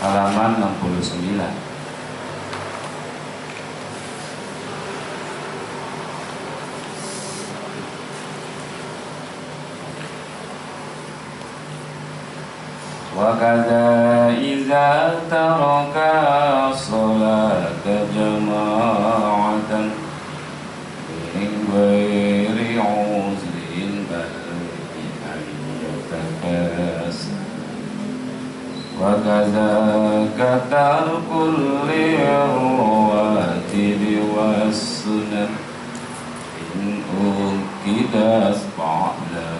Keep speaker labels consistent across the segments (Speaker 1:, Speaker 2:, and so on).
Speaker 1: halaman 69. Wa kadza idza taraka sholata jama'atan min ghairi uzrin bal bi ayyatakas wa kadza tarkul rawatib was sunnah in ukidas ba'da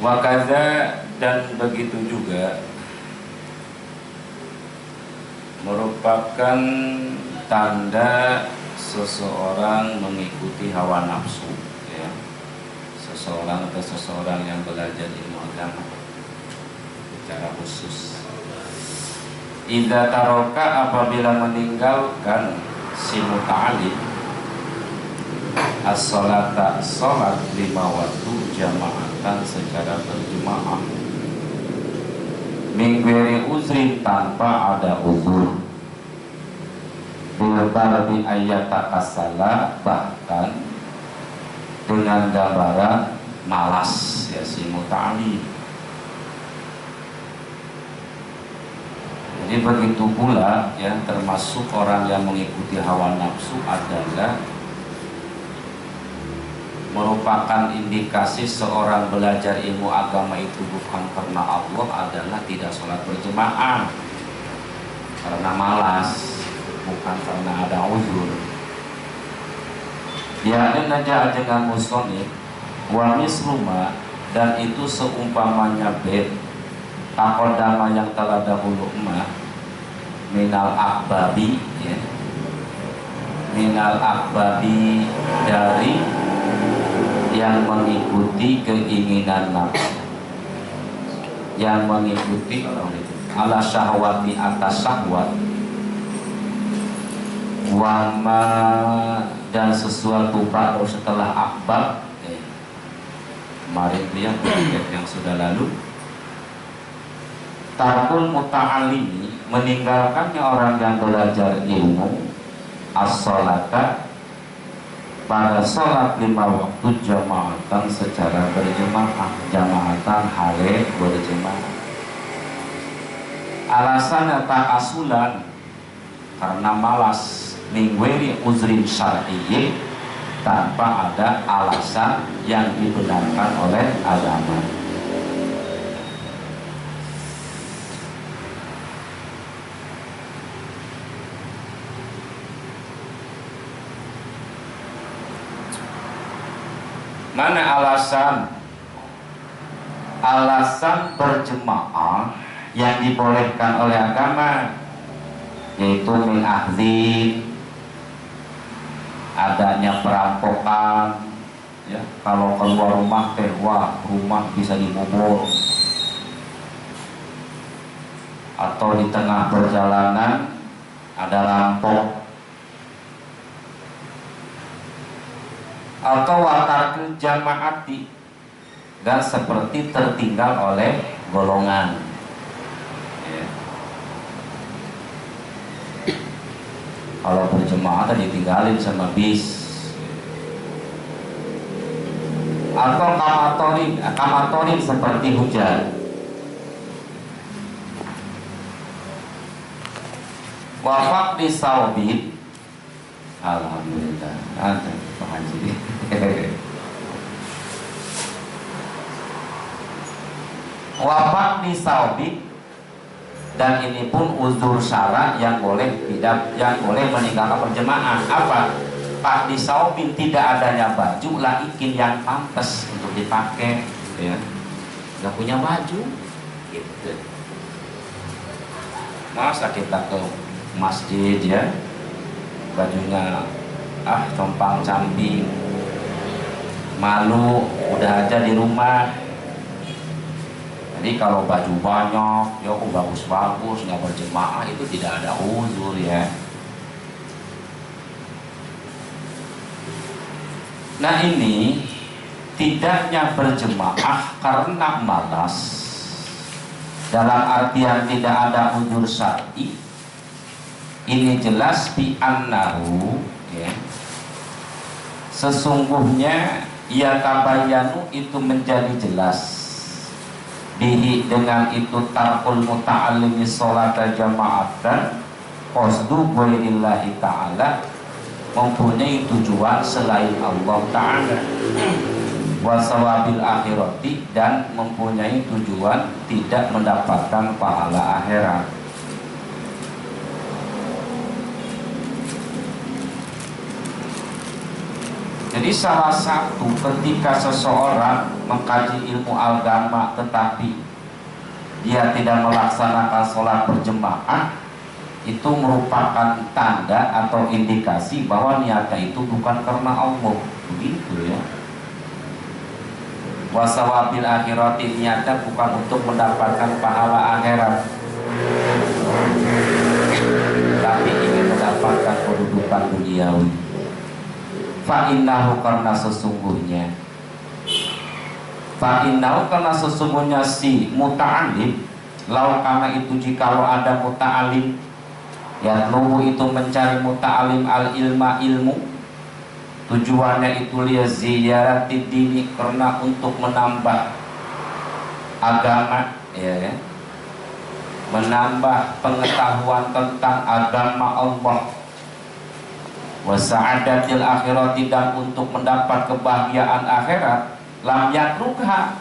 Speaker 1: wakaza, dan begitu juga merupakan tanda seseorang mengikuti hawa nafsu, ya. Seseorang atau seseorang yang belajar ilmu agama secara khusus. Idza taroka, apabila meninggalkan si muta'alim as-sholata, sholat 5 waktu jamaatan secara berjemaah min ghairi uzrin, tanpa ada uzur, bilbal bi ayyata kasala, bahkan dengan gambaran malas, ya, si muta'alim. Jadi begitu pula, ya, termasuk orang yang mengikuti hawa nafsu adalah merupakan indikasi seorang belajar ilmu agama itu bukan karena Allah adalah tidak sholat berjemaah karena malas, bukan karena ada uzur. Ya, ini aja dengan musonif wa misluma, dan itu seumpamanya bed takodama yang telah dahulu emah minal akbabi, ya, minal akbabi, dari yang mengikuti keinginan nafsu, yang mengikuti ala syahwati, atas syahwat, wama, dan sesuatu baru setelah akbar. Kemarin lihat yang sudah lalu, tarkul muta'alimi, meninggalkannya orang yang belajar ilmu as-sholata, pada sholat 5 waktu jamaatan secara berjemaah, jamaatan hale berjemaah. Alasannya takasulan, karena malas, mingwiri uzrin syar'iyyin, tanpa ada alasan yang dibenarkan oleh agama. Mana alasan? Alasan berjemaah yang dibolehkan oleh agama, yaitu min ahli, adanya perampokan, ya, kalau keluar rumah teh, wah, rumah bisa dibobol, atau di tengah perjalanan ada rampok, atau watarkil jamaati, dan seperti tertinggal oleh golongan, ya. Kalau berjemaah tadi ditinggalin sama bis, atau kamatorin seperti hujan. Wafak di saubin, alhamdulillah, ada Pak Haji. Wafak di saubin, dan ini pun uzur syara yang boleh meninggalkan berjemaah. Apa? Pak di saubin, tidak adanya baju laikin yang pantas untuk dipakai, ya, nggak punya baju, gitu. Masa kita ke masjid, ya, bajunya compang camping, malu, udah aja di rumah. Jadi kalau baju banyak, ya kok bagus-bagus, nggak berjemaah, itu tidak ada uzur, ya. Nah, ini tidaknya berjemaah karena malas, dalam artian tidak ada uzur syar'i, ini jelas bi annahu, ya, sesungguhnya ya tabayyanu itu menjadi jelas bihi dengan itu tarkul muta'allimi sholata jama'atan qasdu ghairillahi ta'ala, mempunyai tujuan selain Allah Ta'ala, wasawabil akhirati, dan mempunyai tujuan tidak mendapatkan pahala akhirat. Jadi salah satu ketika seseorang mengkaji ilmu agama tetapi dia tidak melaksanakan sholat berjemaah, itu merupakan tanda atau indikasi bahwa niatnya itu bukan karena Allah, begitu ya. Wasawabil akhirati, niatnya bukan untuk mendapatkan pahala akhirat, tapi ingin mendapatkan kedudukan duniawi. Fa'innahu, karena sesungguhnya, fa'innahu, karena sesungguhnya si muta'alim, lau karena itu jikalau ada muta'alim, ya luhu itu mencari muta'alim al ilma ilmu, tujuannya itu liya ziyarati dini, karena untuk menambah agama, ya, menambah pengetahuan tentang agama Allah, wasa'adatil akhirati, dan untuk mendapat kebahagiaan akhirat, lam yatrukha,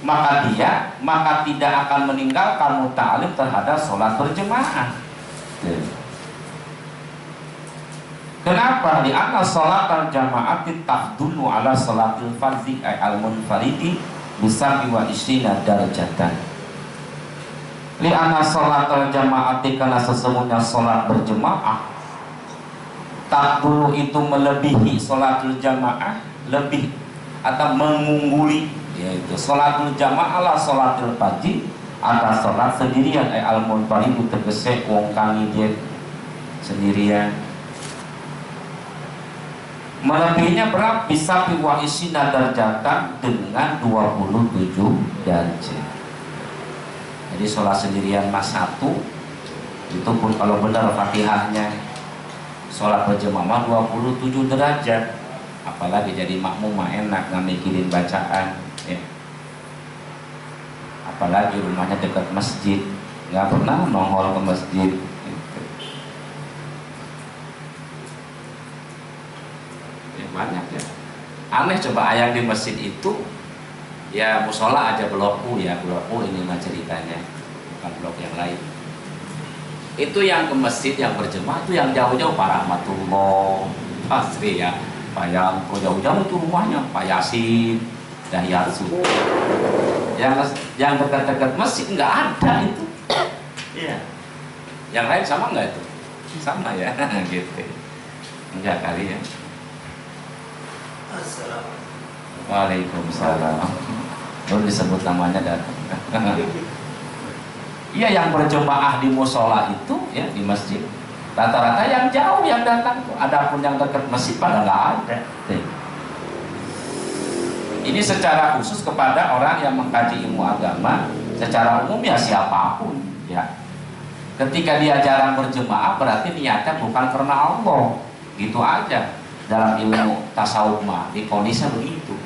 Speaker 1: maka tidak akan meninggalkan muta'alim terhadap sholat berjemaah. Kenapa? Li'anna sholat al-jama'ati tafdulu ala sholatil fardhi al-munfaridi bisabi wa isrina darajatan. Li'anna sholat al-jama'ati, karena sesungguhnya sholat berjemaah tafdulu itu melebihi sholatul jamaah, lebih atau mengungguli, yaitu sholatul jamaah lah sholatul fardhi, atas sholat sendirian al-munfarid, tegese wong kang dia sendirian. Melebihinya berapa? Bisa wa isina darjatan, dengan 27 derajat. Jadi sholat sendirian mas 1 itu pun kalau benar Fatihahnya, sholat berjamaah 27 derajat. Apalagi jadi makmum mah enak, nggak mikirin bacaan ya. Apalagi rumahnya dekat masjid, nggak pernah nongol ke masjid gitu. Ya banyak ya, aneh. Coba ayam di masjid itu ya musola aja blok U, ya blok U ini mah ceritanya, bukan blok yang lain. Itu yang ke masjid yang berjemaah itu yang jauh-jauh Pak Rahmatullah, Asri ya, Pak Yangko, jauh-jauh itu rumahnya, Pak Yasin, Dahyasu. Yang dekat-dekat masjid nggak ada itu. Iya. Yang lain sama nggak itu? Sama ya, gitu. Enggak kali ya. Assalamualaikum. Waalaikumsalam. Belum disebut namanya datang. Iya, yang berjemaah di musola itu ya, di masjid rata-rata yang jauh yang datang. Adapun yang dekat masjid pada nggak ada. Ini secara khusus kepada orang yang mengkaji ilmu agama. Secara umum ya siapapun ya, ketika dia jarang berjemaah berarti niatnya bukan karena Allah, gitu aja. Dalam ilmu tasawuf mah diponisnya begitu.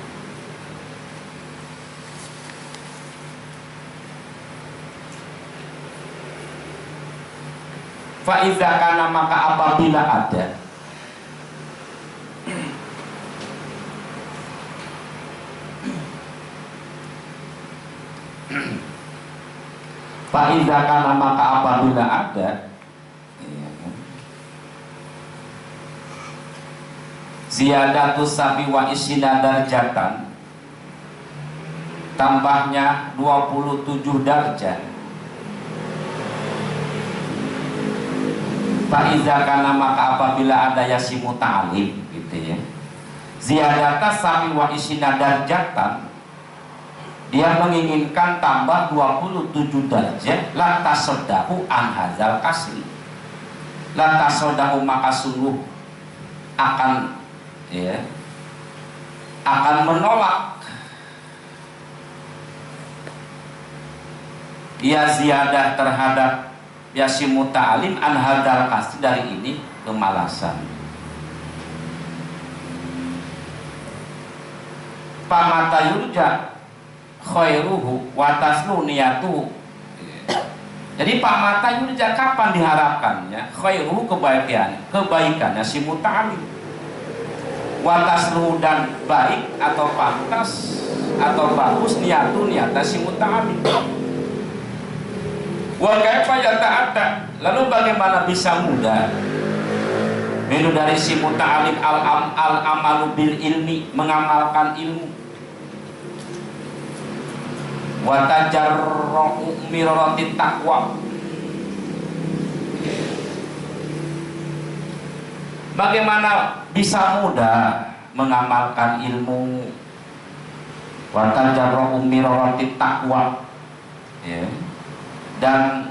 Speaker 1: Fa'idha kana, maka apabila ada fa'idha kana, maka apabila ada ziyadatus sabi wa isina darjatan, tambahnya 27 darjat. Fa'iza kana, maka apabila ada yasimu ta'alim gitu ya, ziyadata sami wa isina darjatan, dia menginginkan tambah 27 derajat, lantas sodahu an hadzal kasri, lantas sodahu, maka sungguh akan ya, akan menolak ia ziyadah terhadap ya si muta'alim an hadal kasih dari ini kemalasan. Pamata yurja khairuhu wa taslu niyatuhu. Jadi pamata yurja kapan diharapkannya khairuhu kebaikannya si muta'alim, wa taslu dan baik atau pantas atau bagus niatnya si muta'alim. Wa kaifa yata'atta, lalu bagaimana bisa mudah menu dari si muta'alim al amalu bil ilmi, mengamalkan ilmu, wa tajarru miraratit taqwa, bagaimana bisa mudah mengamalkan ilmu, wa tajarru miraratit taqwa, ya, dan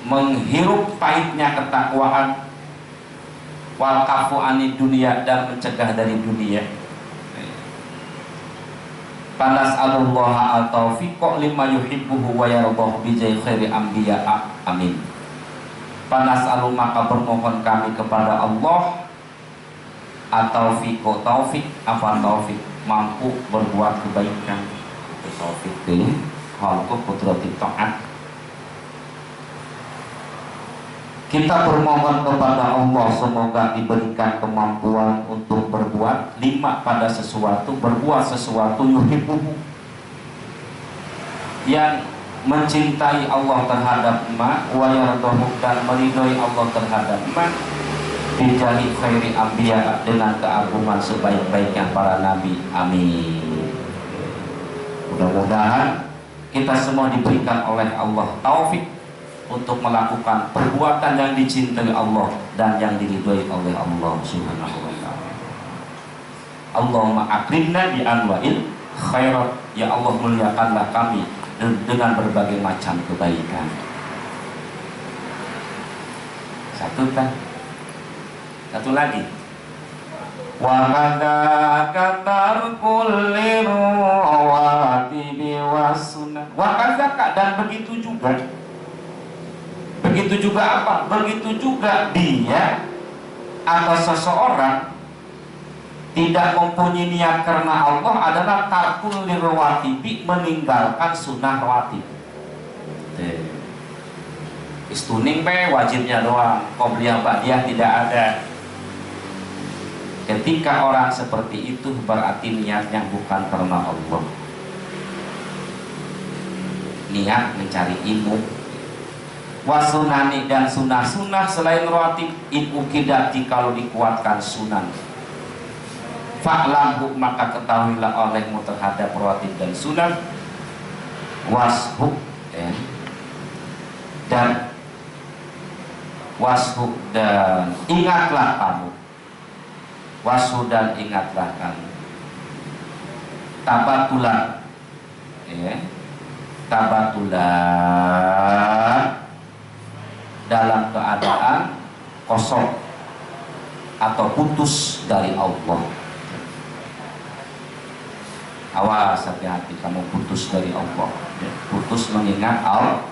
Speaker 1: menghirup pahitnya ketakwaan, wal kafu anid dunia, dan mencegah dari dunia. Panas Allah al-taufiq lima yuhibbuhu wa yardahu bi khairi anbiya, amin. Panas alu, maka bermohon kami kepada Allah at-taufiq, taufik apa taufik, mampu berbuat kebaikan, taufik ini halqu qudratit ta'at. Kita bermohon kepada Allah semoga diberikan kemampuan untuk berbuat lima pada sesuatu, berbuat sesuatu yuhibbuhu, yang mencintai Allah terhadap ma, wa yardahu, dan meridhoi Allah terhadap ma, bijahi khairi anbiya, dengan keagungan sebaik-baiknya para nabi, amin. Mudah-mudahan kita semua diberikan oleh Allah taufik untuk melakukan perbuatan yang dicintai Allah dan yang diridhoi oleh Allah Subhanahu wa ta'ala. Allahumma akrimna bi anwa'il khairat, ya Allah muliakanlah kami dengan berbagai macam kebaikan. Satu lagi. Wa kadzaka tarkul lirawatibi wasunnah. Wa kadzaka, dan begitu juga apa? Begitu juga dia atau seseorang tidak mempunyai niat karena Allah adalah tarkul lirawatibi, meninggalkan sunnah rawatib. Istuning wajibnya doang, qobliyah ba'diyah tidak ada. Ketika orang seperti itu berarti niatnya bukan karena Allah, niat mencari ilmu. Wasunani, dan sunnah-sunnah selain rawatib, in ukidati, kalau dikuatkan sunan, fa'lamhu, maka ketahuilah olehmu terhadap rawatib dan sunnah, washu, dan washu, dan ingatlah kamu, washu, dan ingatlah kamu, tabatulah, tabatulah, dalam keadaan kosong atau putus dari Allah. Awas, hati-hati kamu putus dari Allah, putus mengingat Allah.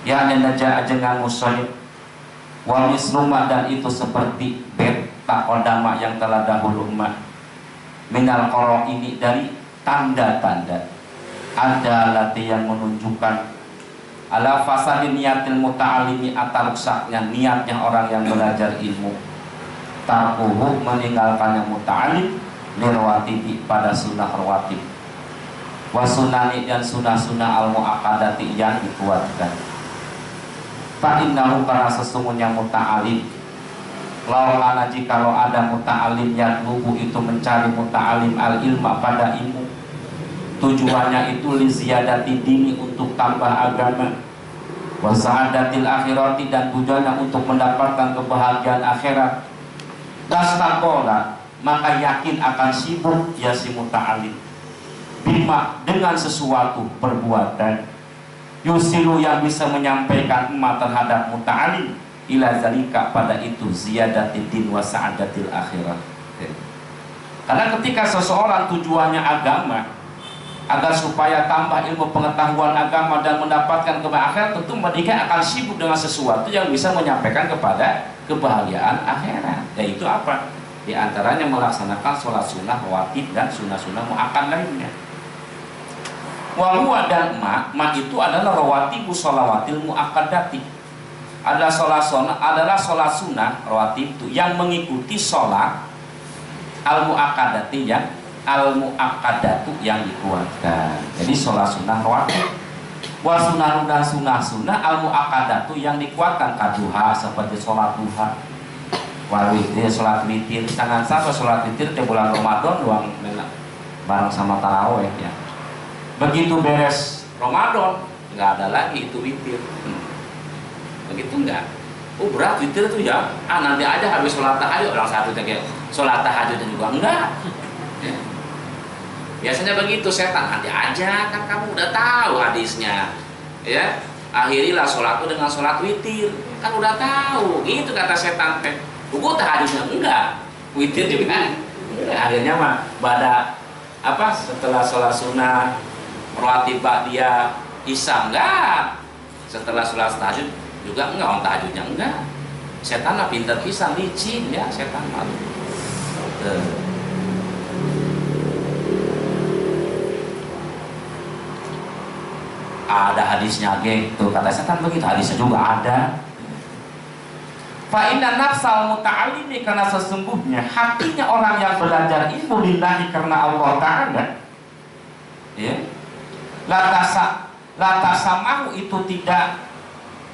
Speaker 1: Ya nenaja ajengan musolib wa misluma, dan itu seperti beta kodama yang telah dahulu emak, minal koro ini, dari tanda-tanda ada latih yang menunjukkan ala fasadi niatil muta'alimi, atas rusaknya niatnya orang yang belajar ilmu, tarkuhu, meninggalkannya muta'alim, lirawatibi, pada sunnah rawatib, wasunani, dan sunnah-sunnah al-mu'akadati, yang dikuatkan. Fa'innahu, karena sesungguhnya muta'alim, laulana, jikalau ada muta'alim yang lubu itu mencari muta'alim al-ilma, pada ilmu, tujuannya itu li ziyadati dini, untuk tambah agama, wa sa'adatil akhirati, dan tujuannya untuk mendapatkan kebahagiaan akhirat, dastaqola, maka yakin akan sibuk ya si muta'alim, bima, dengan sesuatu perbuatan, yusilu, yang bisa menyampaikan emak terhadap muta'alim, ila zalika, pada itu ziyadatil din wa sa'adatil akhirat. Karena ketika seseorang tujuannya agama, agar supaya tambah ilmu pengetahuan agama dan mendapatkan kebahagiaan akhirat, tentu mereka akan sibuk dengan sesuatu yang bisa menyampaikan kepada kebahagiaan akhirat. Yaitu apa? Di antaranya melaksanakan sholat sunnah rawatib dan sunnah-sunnah muakkad lainnya. Wahuwa dan ma itu adalah rawatibus sholawatil muakkadati. Adalah sholat sunnah rawatib itu yang mengikuti sholat al muakkadati yang al-mu'akkadatu yang dikuatkan. Jadi sholat sunnah rawatib. Wa sunnah al-mu'akkadatu yang dikuatkan kaduha seperti sholat duha. Wa witir sholat witir. Jangan sampai sholat witir di bulan Ramadan doang bareng sama taraweh ya. Begitu beres Ramadan nggak ada lagi itu witir. Begitu enggak? Oh berat witir itu ya. Nanti aja habis sholat tahajud orang satu kayak sholat tahajud juga enggak. Ya. Biasanya begitu setan, nanti aja kan kamu udah tahu hadisnya ya, akhirilah sholatmu dengan sholat witir, kan udah tahu gitu kata setan. Buku tahajudnya enggak, witir juga akhirnya mah pada apa setelah sholat sunnah rawatib dia isya enggak, setelah sholat tahajud juga enggak, orang tahajudnya enggak. Setan mah pintar pisan, licin ya setan malu. Ada hadisnya gitu kata setan begitu, hadisnya juga ada. Fa inna nafsal muta'allimi, karena sesungguhnya hatinya orang yang belajar ilmu lillahi karena Allah Ta'ala ya, la tasamahu itu tidak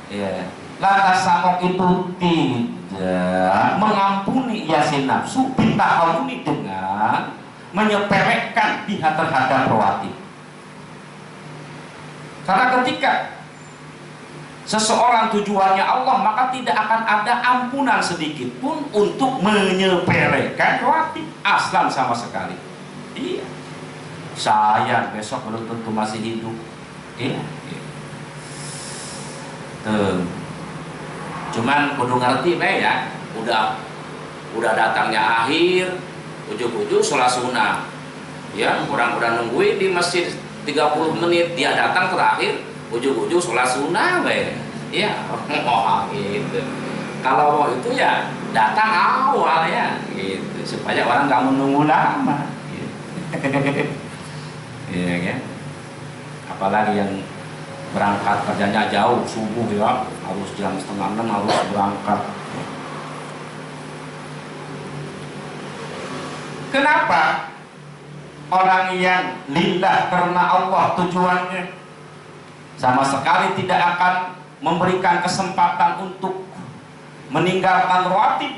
Speaker 1: ya, la tasamahu itu tidak mengampuni yasin nafsu bitahawuni dengan menyepelekan pihak terhadap rawatib. Karena ketika seseorang tujuannya Allah, maka tidak akan ada ampunan sedikit pun untuk menyepelekan rawatib aslan sama sekali. Iya. Saya besok belum tentu masih hidup. Iya. Cuman kudu ngerti ya. Udah datangnya akhir, ujung-ujung sholat sunnah. Ya, orang-orang nungguin di masjid 30 menit, dia datang terakhir, ujung-ujung sholat sunnah ya, gitu. Kalau mau itu ya datang awal ya gitu, supaya orang nggak menunggu lama gitu. Iya kan, apalagi yang berangkat kerjanya jauh, subuh ya, harus jam 5:30 harus berangkat. Kenapa? Orang yang lillah karena Allah tujuannya sama sekali tidak akan memberikan kesempatan untuk meninggalkan rawatib.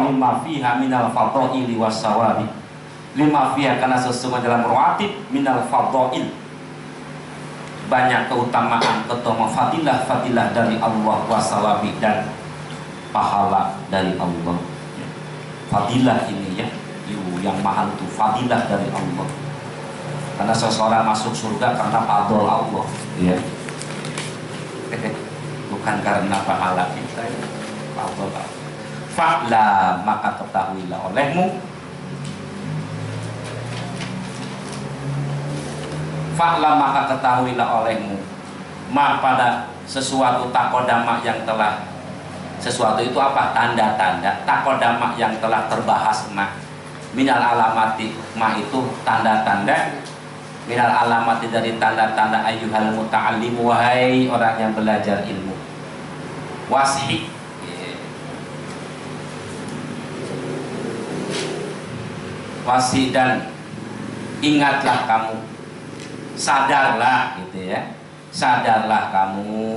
Speaker 1: Lima fiha minal fadhaili wassawabi. Lima fiha, karena sesungguhnya dalam rawatib minal fadhail banyak keutamaan, fadilah dari Allah, wassawabi dan pahala dari Allah. Fadilah ini ya, yang mahal itu fadilah dari Allah. Karena seseorang masuk surga karena fadl Allah, ya. Bukan karena pahala kita, ya. Fadl Allah. Fa'la, maka ketahuilah olehmu. Fa'la, maka ketahuilah olehmu. Ma, pada sesuatu takodama yang telah, sesuatu itu apa? Tanda-tanda takodama yang telah terbahas minal alamati, ma itu tanda-tanda, minal alamati dari tanda-tanda, ayyuhal muta'allim, wahai orang yang belajar ilmu, washi wasi, dan ingatlah kamu, sadarlah gitu ya, sadarlah kamu,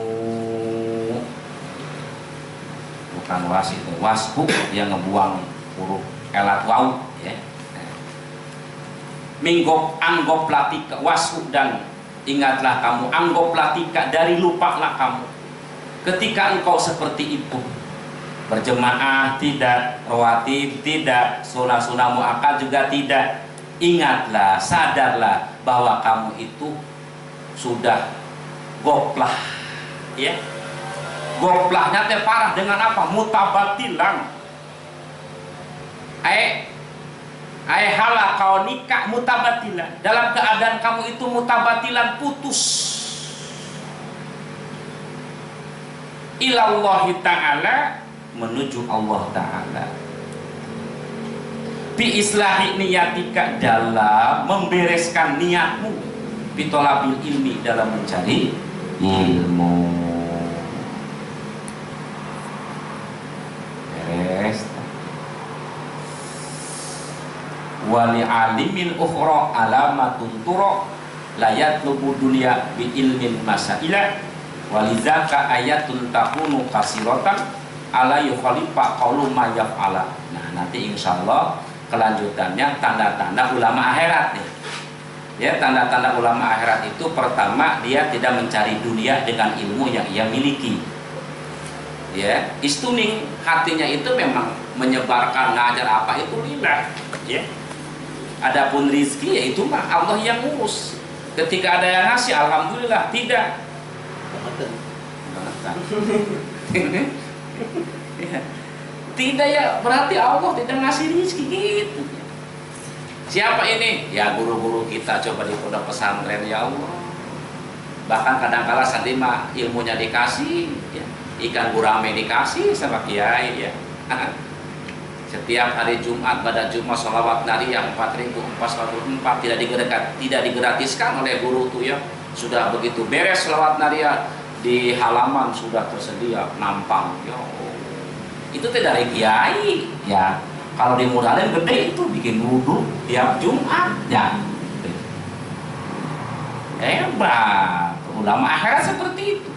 Speaker 1: bukan wasi itu, wasku yang ngebuang huruf elat wau ya. Minggop anggop latika wasu, dan ingatlah kamu, anggop latika, dari lupalah kamu ketika engkau seperti itu, berjemaah tidak, rawatib tidak, sunnah-sunnah muakkad juga tidak. Ingatlah, sadarlah bahwa kamu itu sudah goplah ya. Goplahnya teh parah dengan apa? Mutabatilan, hala kau nikah mutabatilan, dalam keadaan kamu itu mutabatilan putus ilallahi ta'ala, menuju Allah ta'ala, bi islahi niyatika, dalam membereskan niatmu, bitolabil ilmi, dalam mencari ilmu. Beres. Wali alimin ukhra alamatun turo layat lubu dunia bi ilmin masaila walizaka ayatun takunu kasiratan ala yukhalifa qaulu ma yaf'ala. Nah, nanti insyaallah kelanjutannya tanda-tanda ulama akhirat nih. Ya, tanda-tanda ulama akhirat itu pertama, dia tidak mencari dunia dengan ilmu yang ia miliki. Ya, istuning, hatinya itu memang menyebarkan ngajar apa itu lillah. Ya. Adapun rizki, ya itu mah Allah yang ngurus. Ketika ada yang ngasih, alhamdulillah. Tidak, ya. Tidak, ya berarti Allah tidak ngasih rizki gitu. Siapa ini? Ya guru-guru kita coba di pondok pesantren, ya Allah. Bahkan kadang-kala santri mah ilmunya dikasih, ya. Ikan gurame dikasih sama kiai, ya. Setiap hari Jumat pada Jumat sholawat nariyah 4.444 tidak digratiskan oleh guru tuh, ya. Sudah begitu beres sholawat nariyah, di halaman sudah tersedia nampang, ya. Itu tidak dari kiai, ya. Kalau di Muralen gede itu bikin wudhu tiap Jumat, ya. Hebat ulama akhirat seperti itu.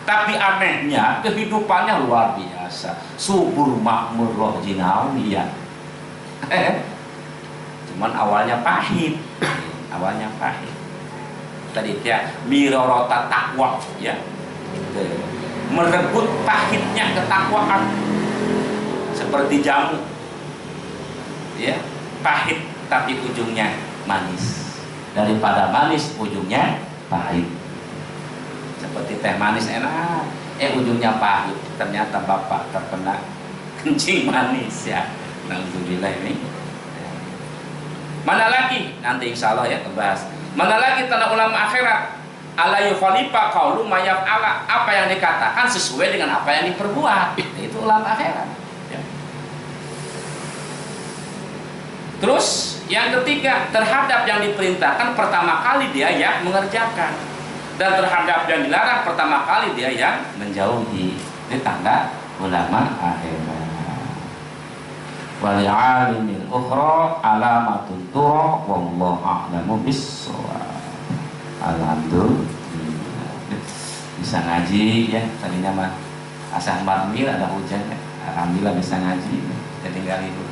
Speaker 1: Tapi anehnya kehidupannya luar biasa, subur makmur roh jinawi, ya. Cuman awalnya pahit, awalnya pahit. Tadi ya mirorota takwa, ya, merebut pahitnya ketakwaan seperti jamu, ya, pahit tapi ujungnya manis, daripada manis ujungnya pahit. Seperti teh manis enak, ujungnya pahit, ternyata bapak terkena kencing manis, ya. Alhamdulillah ini. Mana lagi? Nanti insya Allah ya kebahas. Mana lagi tanda ulama akhirat? Ala yukhalifa qaulu ma yaf'ala, apa yang dikatakan sesuai dengan apa yang diperbuat. Itu ulama akhirat. Ya. Terus yang ketiga, terhadap yang diperintahkan pertama kali dia yang mengerjakan, dan terhadap yang dilarang pertama kali dia yang menjauhi. Ini tanda ulama akhirat. Wal alimil ukhra alamatun turo wallahu a'lamu bis-shawab. Alhamdulillah bisa ngaji, ya. Tadinya mah asal marmil ada hujan, ya. Alhamdulillah bisa ngaji, ya. Tinggal itu.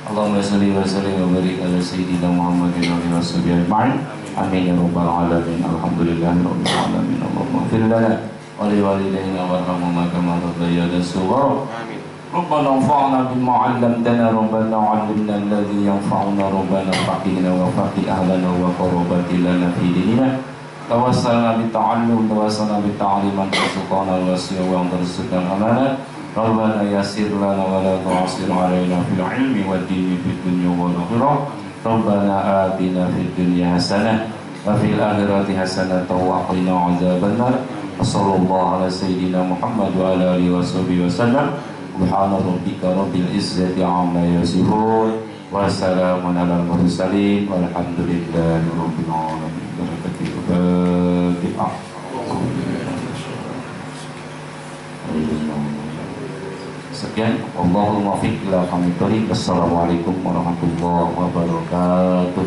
Speaker 1: Allahumma sholli wa sallim wa barik ala sayyidina Muhammadin wa alihi washabihi ajma'in. Amin ya rabbal alamin. Alhamdulillahi rabbil alamin. Allahumma ighfir lana wa li walidayna warhamhuma kama rabbayana shaghira. Amin. ربنا انفعنا بما علمتنا ربنا علمنا الذي ينفعنا ربنا فقهنا وفقه أهلنا وقربت لنا في ديننا توسلنا بالتعلم توسلنا بالتعليم أن ترزقنا الوصية وأن ترزقنا الأمانة ربنا يسر لنا ولا تعسر علينا في العلم والدين في الدنيا والآخرة ربنا آتنا في الدنيا حسنة وفي الآخرة حسنة وقنا عذاب النار وصلى الله على سيدنا محمد وعلى آله وصحبه وسلم Subhana rabbika rabbil izzati amma yasifun wa salamun alal mursalin walhamdulillahi rabbil alamin. Barakatuh. Sekian, Allahumma fiqh ila kami. Assalamualaikum warahmatullahi wabarakatuh.